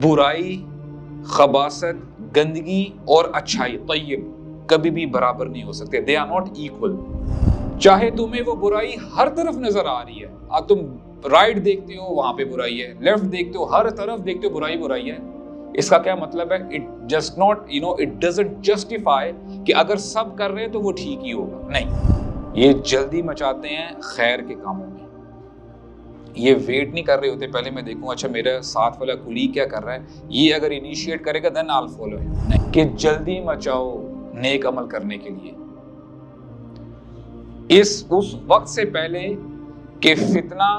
برائی، خباثت، گندگی اور اچھائی، طیب، کبھی بھی برابر نہیں ہو سکتے. They are not equal. چاہے تمہیں وہ برائی ہر طرف نظر آ رہی ہے، تم رائٹ دیکھتے ہو وہاں پہ برائی ہے، لیفٹ دیکھتے ہو ہر طرف دیکھتے ہو برائی ہے. اس کا کیا مطلب ہے؟ it doesn't justify کہ اگر سب کر رہے ہیں تو وہ ٹھیک ہی ہوگا. نہیں، یہ جلدی مچاتے ہیں خیر کے کاموں میں. یہ ویٹ نہیں کر رہے ہوتے پہلے میں دیکھوں اچھا میرا ساتھ والا کولیگ کیا کر رہا ہے، یہ اگر انیشیٹ کرے گا then I'll follow him. نہیں، کہ جلدی مچاؤ نیک عمل کرنے کے لیے اس وقت سے پہلے کہ فتنہ،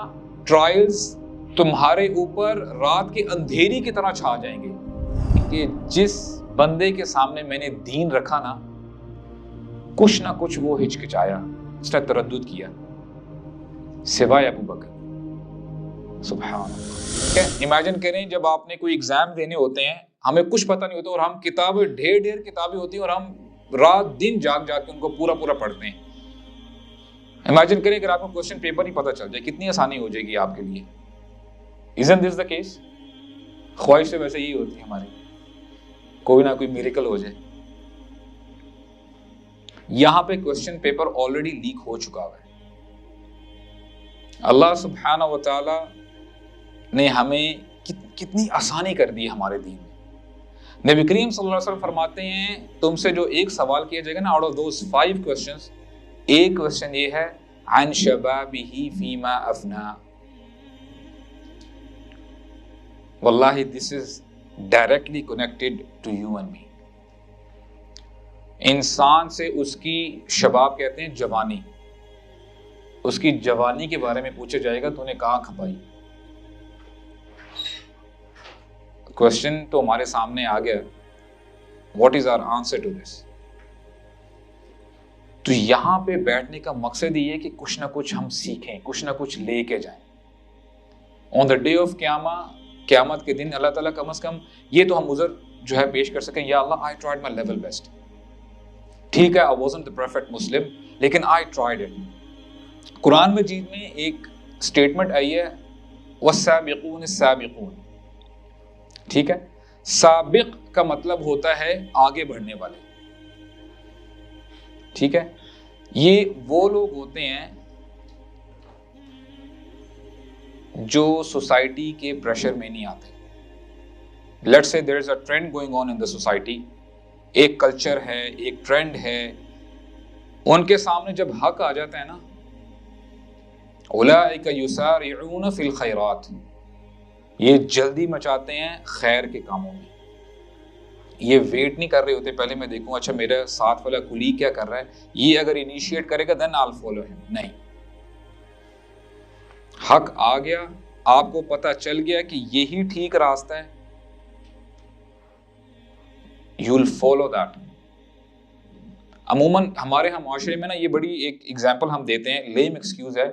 ٹرائلز تمہارے اوپر رات کے اندھیری کی طرح چھا جائیں گے. کہ جس بندے کے سامنے میں نے دین رکھا نا، کچھ نہ کچھ وہ ہچکچایا، اس نے تردد کیا، سوائے ابو بکر. سبحان اللہ. امیجن کریں جب آپ نے کوئی ایگزام دینے ہوتے ہیں، ہمیں کچھ پتہ نہیں ہوتا اور ہم کتابیں ڈھیر کتابیں ہوتی ہیں اور ہم رات دن جاگ کے ان کو پورا پڑھتے ہیں. امیجن کریں اگر آپ کو کوسچن پیپر ہی پتہ چل جائے، کتنی آسانی ہو جائے گی آپ کے لیے. Isn't this the case؟ خواہش سے ویسے یہی ہوتی ہے ہماری، کوئی نہ کوئی میریکل ہو جائے. یہاں پہ کوسچن پیپر آلریڈی لیک ہو چکا ہے. اللہ سبحانہ و تعالی نے ہمیں کتنی آسانی کر دی ہے ہمارے دین میں. نبی کریم صلی اللہ علیہ وسلم فرماتے ہیں تم سے جو ایک سوال کیا جائے گا نا، آؤٹ آف دوز 5 questions، ایک کوسچن یہ ہے عن شبابہ فیما افنا. واللہ this is directly connected to you and me. انسان سے اس کی شباب کہتے ہیں جوانی، اس کی جوانی کے بارے میں پوچھا جائے گا تو نے کہاں کھپائی. کوسچن تو ہمارے سامنے آ گیا، what is our answer to this? تو یہاں پہ بیٹھنے کا مقصد یہ ہے کہ کچھ نہ کچھ ہم سیکھیں، کچھ نہ کچھ لے کے جائیں. آن دا ڈے آف قیامت کے دن اللہ تعالیٰ کم از کم یہ تو ہم عذر جو ہے پیش کر سکیں، یا اللہ I tried my level best. ٹھیک ہے I wasn't the perfect Muslim لیکن I tried it. قرآن مجید میں ایک سٹیٹمنٹ آئی ہے والسابقون السابقون. ٹھیک ہے، سابق کا مطلب ہوتا ہے آگے بڑھنے والے. ٹھیک ہے، یہ وہ لوگ ہوتے ہیں جو سوسائٹی کے پریشر میں نہیں آتے. Let's say there is a trend going on in the society, ایک کلچر ہے، ایک ٹرینڈ ہے، ان کے سامنے جب حق آ جاتا ہے نا، اولئک یسارعون فی الخیرات، یہ جلدی مچاتے ہیں خیر کے کاموں میں. یہ ویٹ نہیں کر رہے ہوتے پہلے میں دیکھوں اچھا میرا ساتھ والا کولیگ کیا کر رہا ہے، یہ اگر انیشیٹ کرے گا then I'll follow him. نہیں، حق آ گیا، آپ کو پتہ چل گیا کہ یہی ٹھیک راستہ ہے، you'll follow that. عموماً ہمارے ہاں معاشرے میں نا یہ بڑی ایک ایگزامپل ہم دیتے ہیں، لیم ایکسکیوز ہے،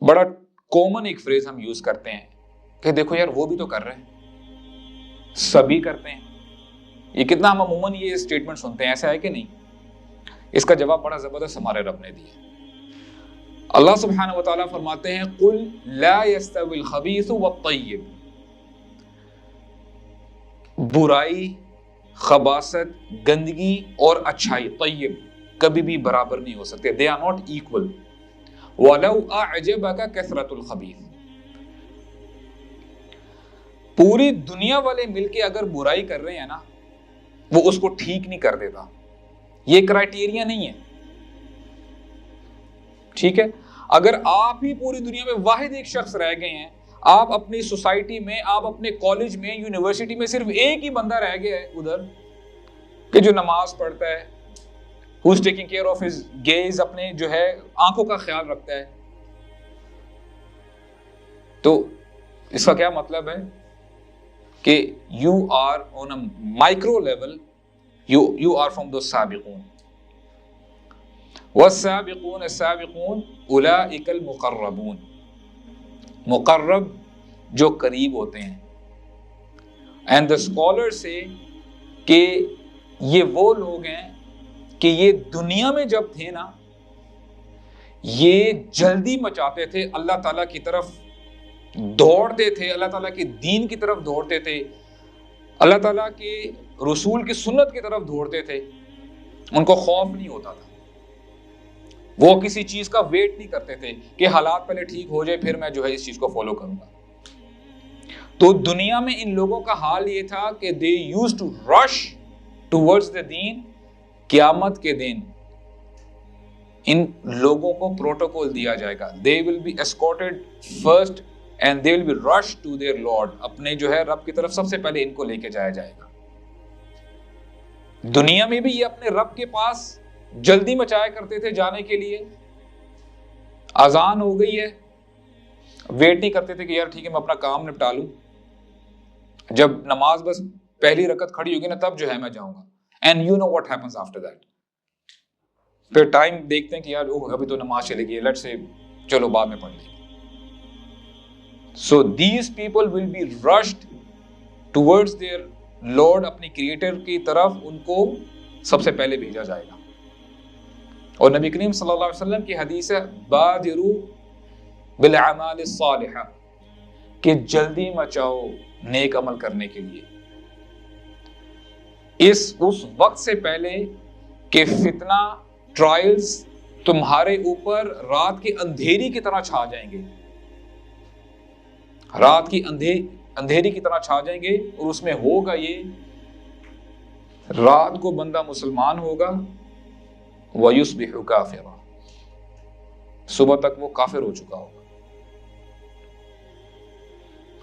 بڑا کامن ایک فریز ہم یوز کرتے ہیں کہ دیکھو یار وہ بھی تو کر رہے ہیں، سبھی کرتے ہیں. یہ کتنا ہم عموماً یہ اسٹیٹمنٹ سنتے ہیں، ایسا ہے کہ نہیں؟ اس کا جواب بڑا زبردست ہمارے رب نے دیا. اللہ سبحانہ و تعالیٰ فرماتے ہیں قل لا يستوي الخبيث والطيب. برائی، خباثت، گندگی اور اچھائی، طیب، کبھی بھی برابر نہیں ہو سکتے. they are not equal. وَلَوْ أَعْجَبَكَ كَثْرَةُ الْخَبِيثِ. پوری دنیا والے مل کے اگر برائی کر رہے ہیں نا، وہ اس کو ٹھیک نہیں کر دیتا. یہ کرائٹیریا نہیں ہے. ٹھیک ہے، اگر آپ ہی پوری دنیا میں واحد ایک شخص رہ گئے ہیں، آپ اپنی سوسائٹی میں، آپ اپنے کالج میں، یونیورسٹی میں صرف ایک ہی بندہ رہ گیا ہے ادھر کہ جو نماز پڑھتا ہے، who's taking care of his gaze، اپنے جو ہے آنکھوں کا خیال رکھتا ہے، تو اس کا کیا مطلب ہے کہ you are on a micro level، you are from those سابقون. والسابقون السابقون اولئک المقربون. مقرب جو قریب ہوتے ہیں. اینڈ the scholar say کہ یہ وہ لوگ ہیں کہ یہ دنیا میں جب تھے نا، یہ جلدی مچاتے تھے اللہ تعالیٰ کی طرف دوڑتے تھے اللہ تعالیٰ کے دین کی طرف دوڑتے تھے، اللہ تعالیٰ کے رسول کی سنت کی طرف دوڑتے تھے، ان کو خوف نہیں ہوتا تھا، وہ کسی چیز کا ویٹ نہیں کرتے تھے کہ حالات پہلے ٹھیک ہو جائے پھر میں جو ہے اس چیز کو فالو کروں گا۔ تو دنیا میں ان لوگوں کا حال یہ تھا کہ they used to rush towards the دین۔ قیامت کے دن ان لوگوں کو پروٹوکول دیا جائے گا، they will be escorted first and they will be rushed to their Lord۔ اپنے جو ہے رب کی طرف سب سے پہلے ان کو لے کے جایا جائے گا۔ دنیا میں بھی یہ اپنے رب کے پاس جلدی مچایا کرتے تھے جانے کے لیے، اذان ہو گئی ہے، ویٹ نہیں کرتے تھے کہ یار ٹھیک ہے میں اپنا کام نپٹا لوں، جب نماز بس پہلی رکعت کھڑی ہوگی نا تب جو ہے میں جاؤں گا۔ And you know what happens after that, پھر ٹائم دیکھتے ہیں کہ یار ابھی تو نماز چلے گی، لیٹ سے چلو بعد میں پڑھ لیں گے۔ So these people will be rushed towards their lord, اپنی کریٹر کی طرف ان کو سب سے پہلے بھیجا جائے گا۔ اور نبی کریم صلی اللہ علیہ وسلم کی حدیث ہے بادروا بالاعمال الصالحہ، کہ جلدی مچاؤ نیک عمل کرنے کے لیے، اس وقت سے پہلے کہ فتنہ ٹرائلز تمہارے اوپر رات کی اندھیری کی طرح چھا جائیں گے، رات کی اندھیری کی طرح چھا جائیں گے۔ اور اس میں ہوگا یہ، رات کو بندہ مسلمان ہوگا وَيُصْبِحُ كَافِرًا، صبح تک وہ کافر ہو چکا ہوگا،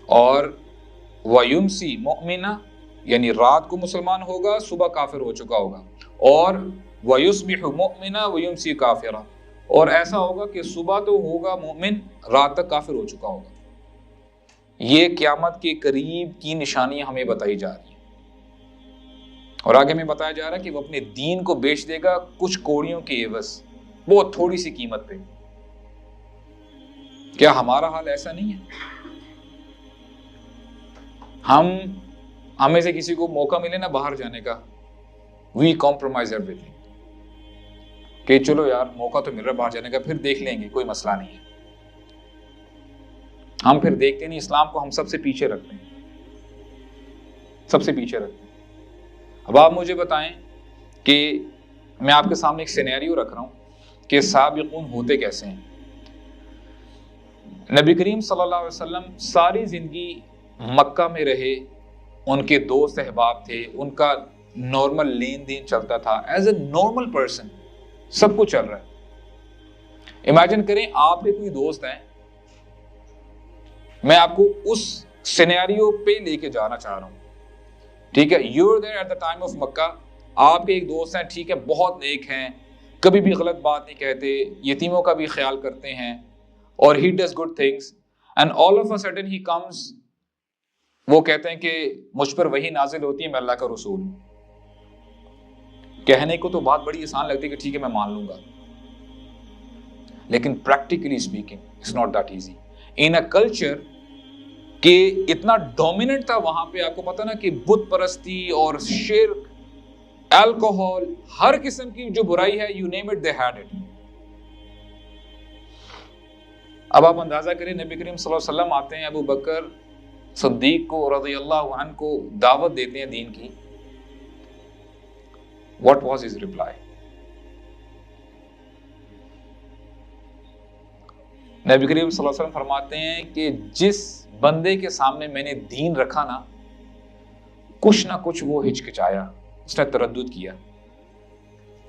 اور وَيُمْسِي مُؤْمِنًا، یعنی رات کو مسلمان ہوگا صبح کافر ہو چکا ہوگا، اور وَيُصْبِحُ مُؤْمِنًا وَيُمْسِي كَافِرًا، اور ایسا ہوگا کہ صبح تو ہوگا مومن رات تک کافر ہو چکا ہوگا۔ یہ قیامت کے قریب کی نشانیاں ہمیں بتائی جا رہی ہیں، اور آگے میں بتایا جا رہا ہے کہ وہ اپنے دین کو بیچ دے گا کچھ کوڑیوں کی عوض، بہت تھوڑی سی قیمت پہ۔ کیا ہمارا حال ایسا نہیں ہے؟ ہمیں سے کسی کو موقع ملے نا باہر جانے کا، وی کمپرومائز ایوری تھنگ، کہ چلو یار موقع تو مل رہا ہے باہر جانے کا، پھر دیکھ لیں گے، کوئی مسئلہ نہیں ہے۔ ہم پھر دیکھتے نہیں، اسلام کو ہم سب سے پیچھے رکھتے ہیں، سب سے پیچھے رکھتے ہیں۔ اب آپ مجھے بتائیں کہ میں آپ کے سامنے ایک سینیریو رکھ رہا ہوں کہ سابقون ہوتے کیسے ہیں۔ نبی کریم صلی اللہ علیہ وسلم ساری زندگی مکہ میں رہے، ان کے دوست احباب تھے، ان کا نارمل لین دین چلتا تھا، ایز اے نارمل پرسن سب کچھ چل رہا ہے۔ امیجن کریں آپ کے کوئی دوست ہیں، میں آپ کو اس سینیریو پہ لے کے جانا چاہ رہا ہوں، ٹھیک ہے؟ You are there at the time of Mecca, آپ کے ایک دوست ہیں، ٹھیک ہے، بہت نیک ہیں، کبھی بھی غلط بات نہیں کہتے، یتیموں کا بھی خیال کرتے ہیں، اور he does good things and all of a sudden he comes، وہ کہتے ہیں کہ مجھ پر وحی نازل ہوتی ہے، میں اللہ کا رسول ہوں۔ کہنے کو تو بات بڑی آسان لگتی ہے کہ ٹھیک ہے میں مان لوں گا، لیکن practically speaking it's not that easy in a culture کہ اتنا ڈومیننٹ تھا وہاں پہ۔ آپ کو پتا نا کہ بت پرستی اور شرک، الکوہول، ہر قسم کی جو برائی ہے، you name it they had it. اب آپ اندازہ کریں، نبی کریم صلی اللہ علیہ وسلم آتے ہیں، ابو بکر صدیق کو رضی اللہ عنہ کو دعوت دیتے ہیں دین کی۔ What was his reply؟ نبی کریم صلی اللہ علیہ وسلم فرماتے ہیں کہ جس بندے کے سامنے میں نے دین رکھا نا، کچھ نہ کچھ وہ ہچکچایا، اس نے تردد کیا،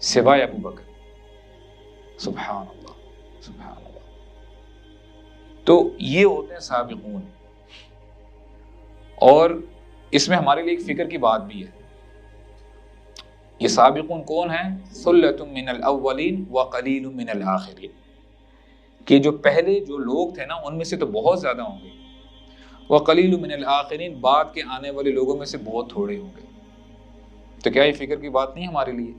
سوائے ابو بکر۔ سبحان اللہ، سبحان اللہ۔ تو یہ ہوتے ہیں سابقون، اور اس میں ہمارے لیے ایک فکر کی بات بھی ہے۔ یہ سابقون کون ہیں؟ ثلۃ من الاولین وقلیل من الاخرین، کہ جو پہلے جو لوگ تھے نا ان میں سے تو بہت زیادہ ہوں گے، وقلیل من الاخرین، بعد کے آنے والے لوگوں میں سے بہت تھوڑے ہوں گے۔ تو کیا یہ فکر کی بات نہیں ہمارے لیے؟